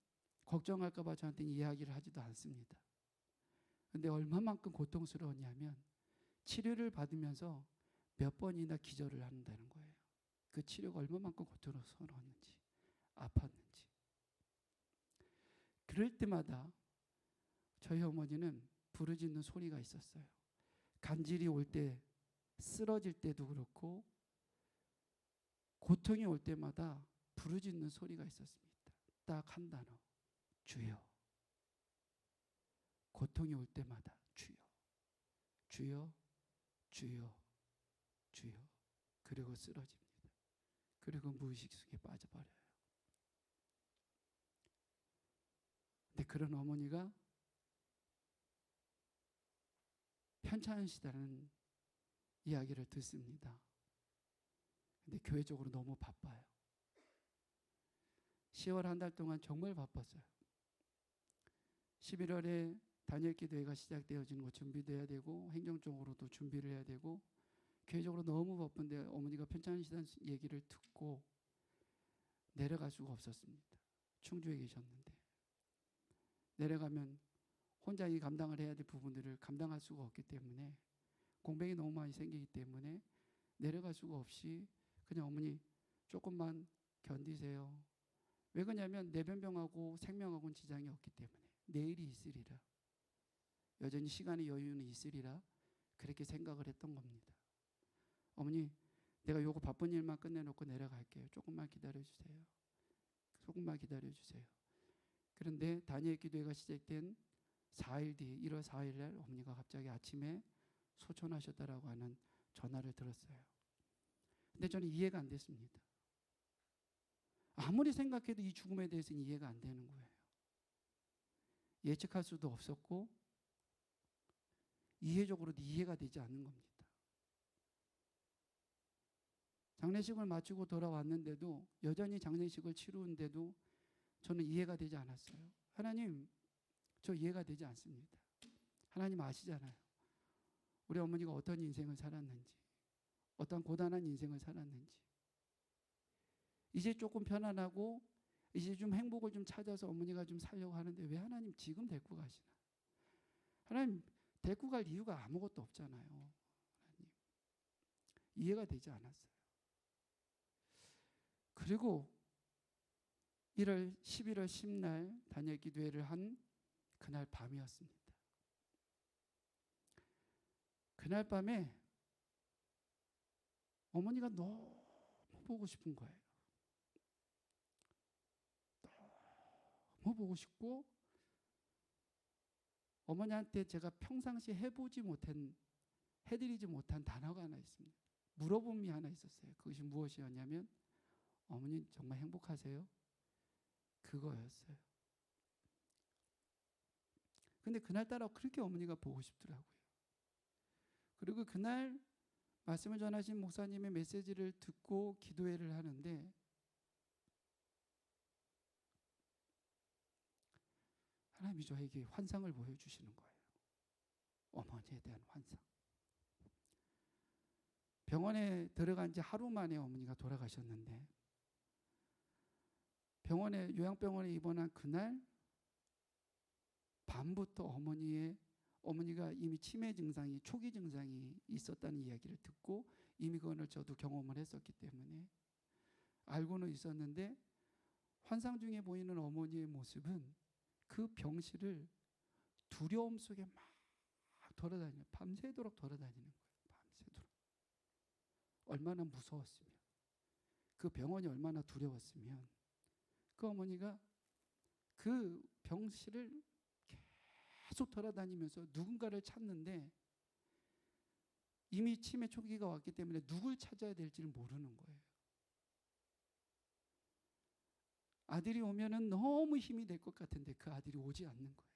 S1: 걱정할까봐 저한테는 이야기를 하지도 않습니다. 근데 얼마만큼 고통스러웠냐면 치료를 받으면서 몇 번이나 기절을 한다는 거예요. 그 치료가 얼마만큼 고통스러웠는지, 아팠는지. 그럴 때마다 저희 어머니는 부르짖는 소리가 있었어요. 간질이 올 때, 쓰러질 때도 그렇고 고통이 올 때마다 부르짖는 소리가 있었습니다. 딱 한 단어, 주여. 고통이 올 때마다 주여, 주여, 주여, 주여. 그리고 쓰러집니다. 그리고 무의식 속에 빠져버려요. 근데 그런 어머니가 편찮으시다는 이야기를 듣습니다. 근데 교회적으로 너무 바빠요. 10월 한 달 동안 정말 바빴어요. 11월에 단일 기도회가 시작되어지는 거 준비돼야 되고 행정적으로도 준비를 해야 되고 교회적으로 너무 바쁜데 어머니가 편찮으시다는 얘기를 듣고 내려갈 수가 없었습니다. 충주에 계셨는데 내려가면 혼자 이 감당을 해야 될 부분들을 감당할 수가 없기 때문에 공백이 너무 많이 생기기 때문에 내려갈 수가 없이 그냥 어머니 조금만 견디세요. 왜 그러냐면 내변병하고 생명하고는 지장이 없기 때문에 내일이 있으리라. 여전히 시간의 여유는 있으리라. 그렇게 생각을 했던 겁니다. 어머니, 내가 요거 바쁜 일만 끝내놓고 내려갈게요. 조금만 기다려주세요. 조금만 기다려주세요. 그런데 다니엘 기도회가 시작된 4일 뒤 1월 4일 날 어머니가 갑자기 아침에 소천하셨다라고 하는 전화를 들었어요. 근데 저는 이해가 안 됐습니다. 아무리 생각해도 이 죽음에 대해서는 이해가 안 되는 거예요. 예측할 수도 없었고 이해적으로도 이해가 되지 않는 겁니다. 장례식을 마치고 돌아왔는데도 여전히 장례식을 치루는데도 저는 이해가 되지 않았어요. 하나님, 저 이해가 되지 않습니다. 하나님 아시잖아요. 우리 어머니가 어떤 인생을 살았는지, 어떤 고단한 인생을 살았는지. 이제 조금 편안하고 이제 좀 행복을 좀 찾아서 어머니가 좀 살려고 하는데 왜 하나님 지금 데리고 가시나? 하나님 데리고 갈 이유가 아무것도 없잖아요. 하나님. 이해가 되지 않았어요. 그리고 11월 10날 단일 기도회를 한 그날 밤이었습니다. 그날 밤에 어머니가 너무 보고 싶은 거예요. 너무 보고 싶고 어머니한테 제가 평상시 해드리지 못한 단어가 하나 있습니다. 물어봄이 하나 있었어요. 그것이 무엇이었냐면 어머니 정말 행복하세요? 그거였어요. 근데 그날따라 그렇게 어머니가 보고 싶더라고요. 그리고 그날 말씀을 전하신 목사님의 메시지를 듣고 기도회를 하는데 하나님이 저에게 환상을 보여주시는 거예요. 어머니에 대한 환상. 병원에 들어간 지 하루 만에 어머니가 돌아가셨는데 요양병원에 입원한 그날 밤부터 어머니가 이미 치매 증상이 초기 증상이 있었다는 이야기를 듣고 이미 그걸 저도 경험을 했었기 때문에 알고는 있었는데 환상 중에 보이는 어머니의 모습은 그 병실을 두려움 속에 막 돌아다니는, 밤새도록 돌아다니는 거예요. 밤새도록. 얼마나 무서웠으면, 그 병원이 얼마나 두려웠으면 그 어머니가 그 병실을 계속 돌아다니면서 누군가를 찾는데 이미 치매 초기가 왔기 때문에 누굴 찾아야 될지를 모르는 거예요. 아들이 오면은 너무 힘이 될 것 같은데 그 아들이 오지 않는 거예요.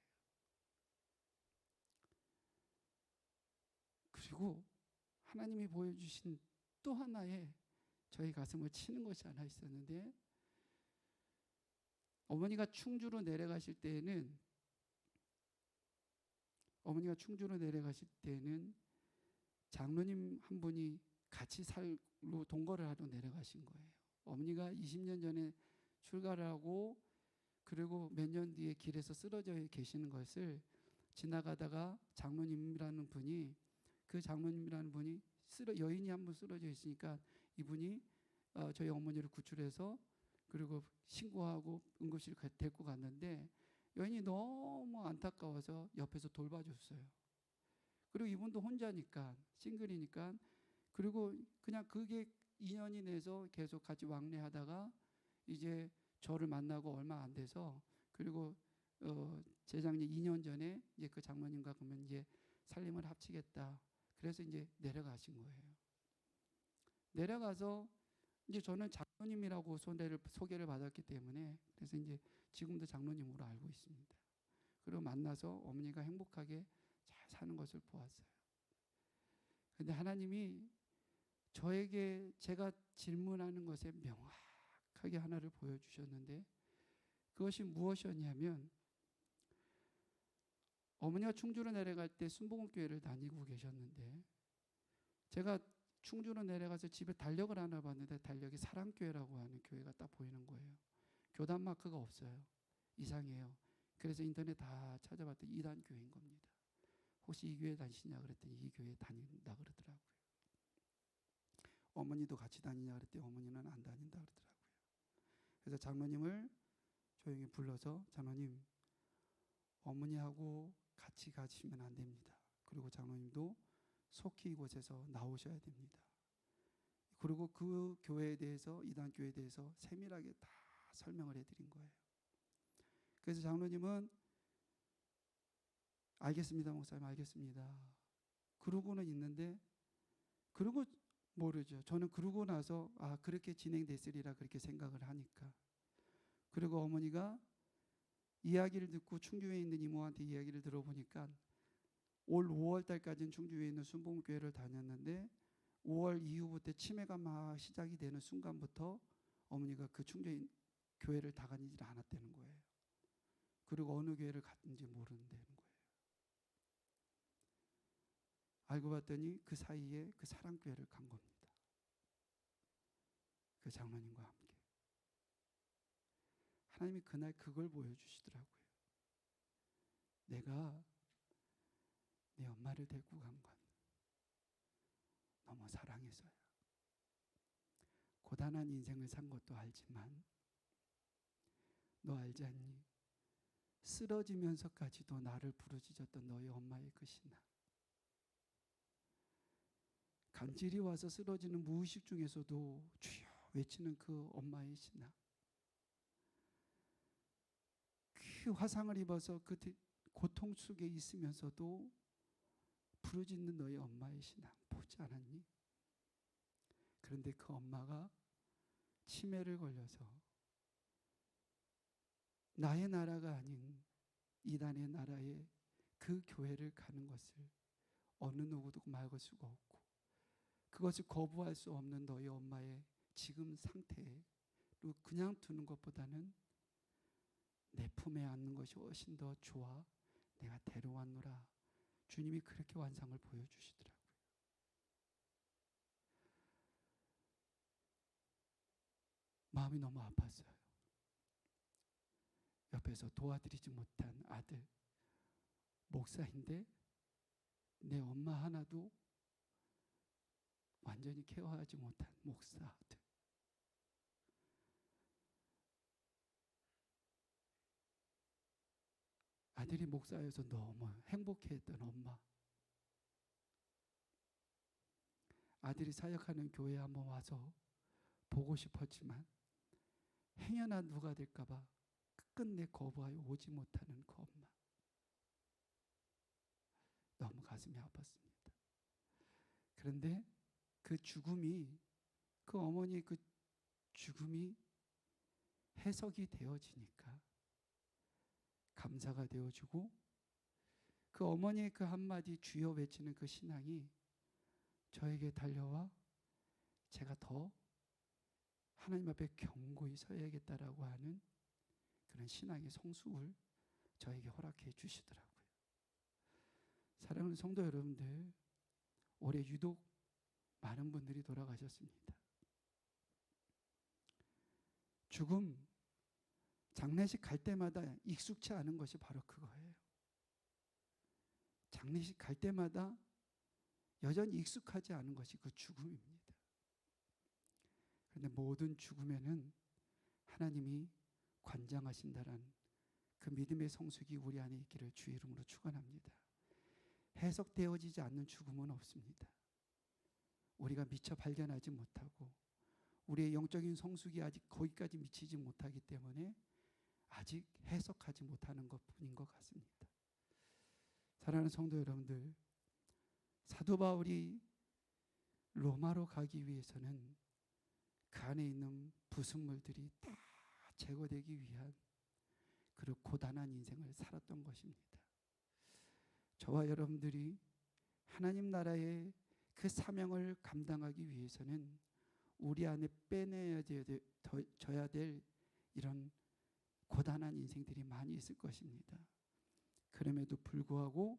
S1: 그리고 하나님이 보여주신 또 하나의 저희 가슴을 치는 것이 하나 있었는데, 어머니가 충주로 내려가실 때에는 장로님 한 분이 같이 살로 동거를 하러 내려가신 거예요. 어머니가 20년 전에 출가를 하고 그리고 몇 년 뒤에 길에서 쓰러져 계시는 것을 지나가다가 장로님이라는 분이 여인이 한 분 쓰러져 있으니까 이분이 저희 어머니를 구출해서 그리고 신고하고 응급실 데리고 갔는데, 여인이 너무 안타까워서 옆에서 돌봐줬어요. 그리고 이분도 혼자니까, 싱글이니까, 그리고 그냥 그게 인연이 돼서 계속 같이 왕래하다가 이제 저를 만나고 얼마 안 돼서, 그리고 재작년 2년 전에 이제 그 장모님과 그러면 이제 살림을 합치겠다. 그래서 이제 내려가신 거예요. 내려가서 이제 저는 장로님이라고 소개를 받았기 때문에, 그래서 이제 지금도 장로님으로 알고 있습니다. 그리고 만나서 어머니가 행복하게 잘 사는 것을 보았어요. 그런데 하나님이 저에게 제가 질문하는 것에 명확하게 하나를 보여주셨는데, 그것이 무엇이었냐면, 어머니가 충주로 내려갈 때 순복음교회를 다니고 계셨는데, 제가 충주로 내려가서 집에 달력을 하나 봤는데 달력이 사랑교회라고 하는 교회가 딱 보이는 거예요. 교단 마크가 없어요. 이상해요. 그래서 인터넷 다 찾아봤더니 이단교회인 겁니다. 혹시 이 교회 다니시냐 그랬더니 이 교회 다닌다 그러더라고요. 어머니도 같이 다니냐 그랬더니 어머니는 안 다닌다 그러더라고요. 그래서 장로님을 조용히 불러서, 장로님, 어머니하고 같이 가시면 안 됩니다. 그리고 장로님도 속히 이곳에서 나오셔야 됩니다. 그리고 그 교회에 대해서, 이단 교회에 대해서 세밀하게 다 설명을 해드린 거예요. 그래서 장로님은 알겠습니다, 목사님, 알겠습니다. 그러고는 있는데, 그러고 모르죠. 저는 그러고 나서 그렇게 진행됐으리라 그렇게 생각을 하니까. 그리고 어머니가 이야기를 듣고 충주에 있는 이모한테 이야기를 들어보니까 올 5월 달까지는 충주에 있는 순복음교회를 다녔는데 5월 이후부터 치매가 막 시작이 되는 순간부터 어머니가 그 충주에 교회를 다니지 않았다는 거예요. 그리고 어느 교회를 갔는지 모른다는 거예요. 알고 봤더니 그 사이에 그 사랑교회를 간 겁니다. 그 장로님과 함께. 하나님이 그날 그걸 보여주시더라고요. 내가 내 엄마를 데리고 간 건 너무 사랑해서야. 고단한 인생을 산 것도 알지만 너 알지 않니? 쓰러지면서까지도 나를 부르짖었던 너희 엄마의 그 신앙. 간질이 와서 쓰러지는 무의식 중에서도 주여 외치는 그 엄마의 신앙. 그 화상을 입어서 그 고통 속에 있으면서도 부르짖는 너희 엄마의 신앙 보지 않았니? 그런데 그 엄마가 치매를 걸려서 나의 나라가 아닌 이단의 나라에 그 교회를 가는 것을 어느 누구도 막을 수가 없고, 그것을 거부할 수 없는 너희 엄마의 지금 상태로 그냥 두는 것보다는 내 품에 안는 것이 훨씬 더 좋아. 내가 데려왔노라. 주님이 그렇게 환상을 보여주시더라고요. 마음이 너무 아팠어요. 옆에서 도와드리지 못한 아들, 목사인데 내 엄마 하나도 완전히 케어하지 못한 목사 아들. 아들이 목사여서 너무 행복해했던 엄마. 아들이 사역하는 교회에 한번 와서 보고 싶었지만 행여나 누가 될까 봐 끝끝내 거부하여 오지 못하는 그 엄마. 너무 가슴이 아팠습니다. 그런데 그 죽음이, 그 어머니의 그 죽음이 해석이 되어지니까 감사가 되어지고, 그 어머니의 그 한마디 주여 외치는 그 신앙이 저에게 달려와 제가 더 하나님 앞에 견고히 서야겠다라고 하는 그런 신앙의 성숙을 저에게 허락해 주시더라고요. 사랑하는 성도 여러분들, 올해 유독 많은 분들이 돌아가셨습니다. 죽음, 장례식 갈 때마다 익숙치 않은 것이 바로 그거예요. 장례식 갈 때마다 여전히 익숙하지 않은 것이 그 죽음입니다. 그런데 모든 죽음에는 하나님이 관장하신다는 그 믿음의 성숙이 우리 안에 있기를 주의 이름으로 축원합니다. 해석되어지지 않는 죽음은 없습니다. 우리가 미처 발견하지 못하고 우리의 영적인 성숙이 아직 거기까지 미치지 못하기 때문에 아직 해석하지 못하는 것뿐인 것 같습니다. 사랑하는 성도 여러분들, 사도 바울이 로마로 가기 위해서는 그 안에 있는 부순물들이 다 제거되기 위한 그런 고단한 인생을 살았던 것입니다. 저와 여러분들이 하나님 나라의 그 사명을 감당하기 위해서는 우리 안에 빼내야 될 이런 고단한 인생들이 많이 있을 것입니다. 그럼에도 불구하고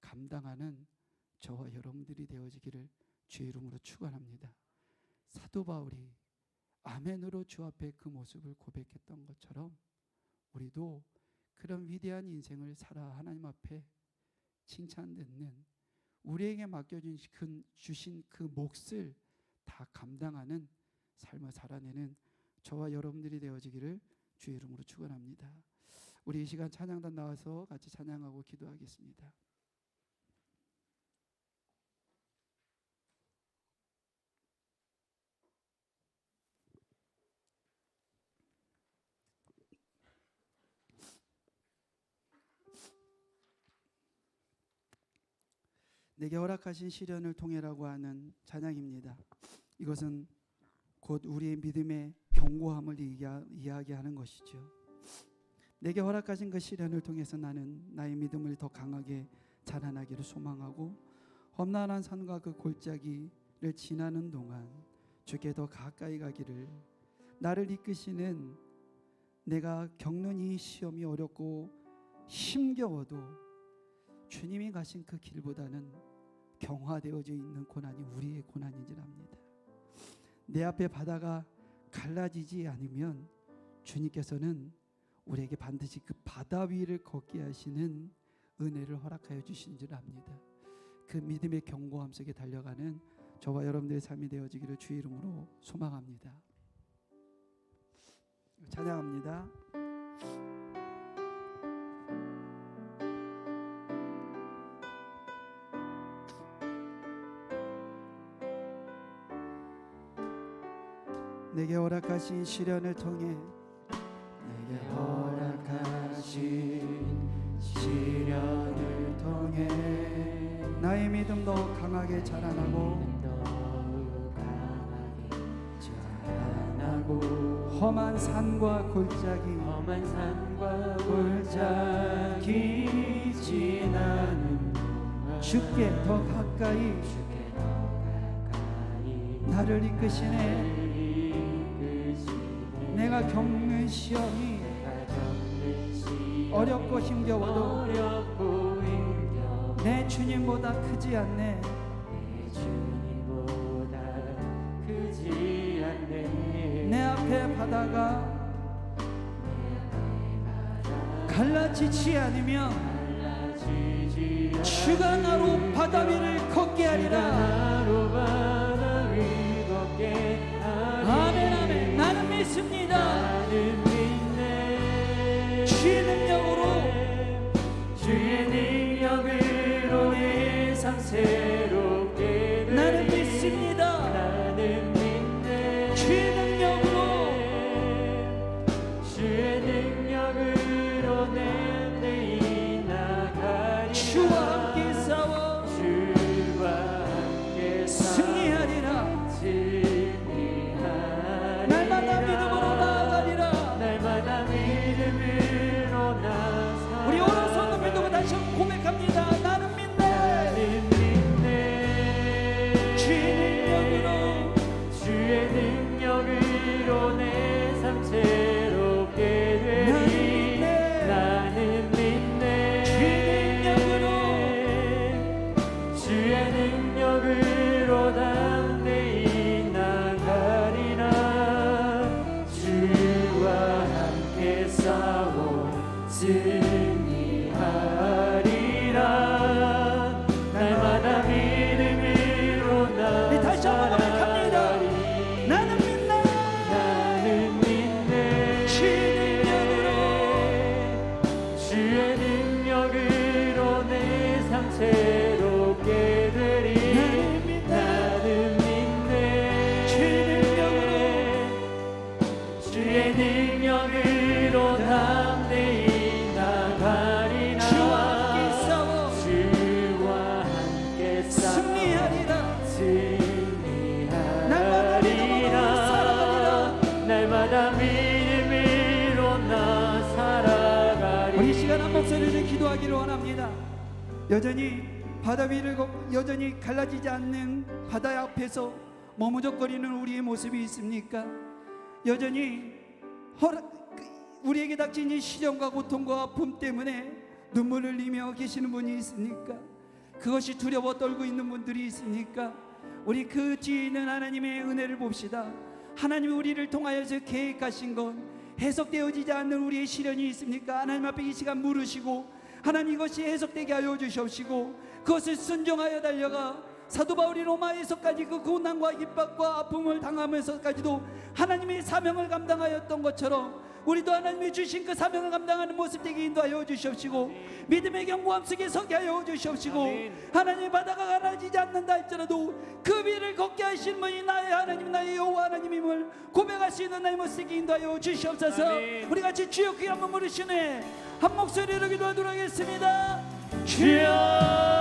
S1: 감당하는 저와 여러분들이 되어지기를 주의 이름으로 축원합니다. 사도 바울이 아멘으로 주 앞에 그 모습을 고백했던 것처럼 우리도 그런 위대한 인생을 살아 하나님 앞에 칭찬듣는, 우리에게 맡겨주신 그 몫을 다 감당하는 삶을 살아내는 저와 여러분들이 되어지기를 주의 이름으로 축원합니다. 우리 이 시간 찬양단 나와서 같이 찬양하고 기도하겠습니다. 내게 허락하신 시련을 통해라고 하는 찬양입니다. 이것은 곧 우리의 믿음의 견고함을 이야기하는 것이죠. 내게 허락하신 그 시련을 통해서 나는 나의 믿음을 더 강하게 자라나기를 소망하고, 험난한 산과 그 골짜기를 지나는 동안 주께 더 가까이 가기를, 나를 이끄시는, 내가 겪는 이 시험이 어렵고 힘겨워도 주님이 가신 그 길보다는 경화되어져 있는 고난이 우리의 고난인 줄 압니다. 내 앞에 바다가 갈라지지 않으면 주님께서는 우리에게 반드시 그 바다 위를 걷게 하시는 은혜를 허락하여 주신 줄 압니다. 그 믿음의 견고함 속에 달려가는 저와 여러분들의 삶이 되어지기를 주의 이름으로 소망합니다. 찬양합니다. 내게 허락하신 시련을 통해, 내게 허락하신 시련을 통해 나의 믿음 더 강하게 자라나고, 험한 산과 골짜기 지나는 주께 더 가까이 나를 이끄시네. 내가 겪는 시험이 어렵고 힘겨워도 내 주님보다 크지 않네. 내 앞에 바다가 갈라지지 않으면 주가 나로 바다 위를 걷게 하리라. 아멘 아멘. 나는 믿습니다. 주의 능력으로 내 삶 새롭게 나는 믿습니다. 주의 능력으로 내 내일 나가리라. 주와 함께 싸워 승리하리라. 날마다 믿음으로 나아가리라.
S2: 목소리를 기도하기를 원합니다. 여전히 바다 위를 여전히 갈라지지 않는 바다 앞에서 머무적거리는 우리의 모습이 있습니까? 여전히 우리에게 닥친 이 시련과 고통과 아픔 때문에 눈물을 흘리며 계시는 분이 있습니까? 그것이 두려워 떨고 있는 분들이 있습니까? 우리 그 뒤에 있는 하나님의 은혜를 봅시다. 하나님이 우리를 통하여서 계획하신 건 해석되어지지 않는 우리의 시련이 있습니까? 하나님 앞에 이 시간 물으시고 하나님 이것이 해석되게 하여 주시옵시고 그것을 순종하여 달려가 사도 바울이 로마에서까지 그 고난과 핍박과 아픔을 당하면서까지도 하나님의 사명을 감당하였던 것처럼 우리도 하나님이 주신 그 사명을 감당하는 모습 되게 인도하여 주시옵시고 믿음의 견고함 속에 서게 하여 주시옵시고 하나님의 바다가 갈라지지 않는다 할지라도 그 위를 걷게 하시는 분이 나의 하나님 나의 여호와 하나님임을 고백할 수 있는 나의 모습 되게 인도하여 주시옵소서. 우리 같이 주여 귀 한번 부르시네 한 목소리로 기도하도록 하겠습니다. 주여